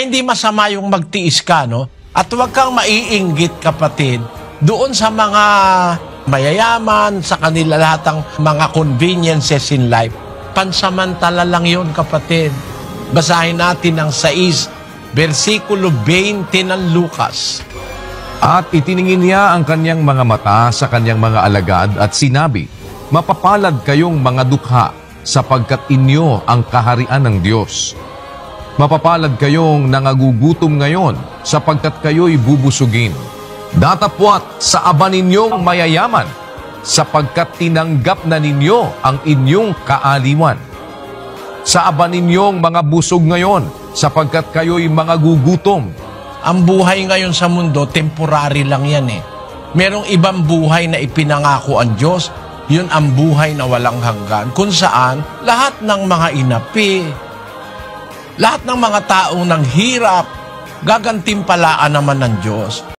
Kaya hindi masama yung magtiis ka, no? At huwag kang maiinggit, kapatid, doon sa mga mayayaman, sa kanila lahatang mga conveniences in life. Pansamantala lang yun, kapatid. Basahin natin ang 6, versikulo 20 ng Lucas. At itiningin niya ang kanyang mga mata sa kanyang mga alagad at sinabi, "Mapapalad kayong mga dukha, sapagkat inyo ang kaharian ng Diyos. Mapapalad kayong nangagugutom ngayon, sapagkat kayo'y bubusugin. Datapwat sa aba ninyong mayayaman, sapagkat tinanggap na ninyo ang inyong kaaliwan. Sa aba ninyong mga busog ngayon, sapagkat kayo'y mga gugutom." Ang buhay ngayon sa mundo, temporary lang yan eh. Merong ibang buhay na ipinangako ang Diyos, yun ang buhay na walang hanggan, kung saan lahat ng mga inapi, lahat ng mga taong nang hirap, gagantimpalaan naman ng Diyos.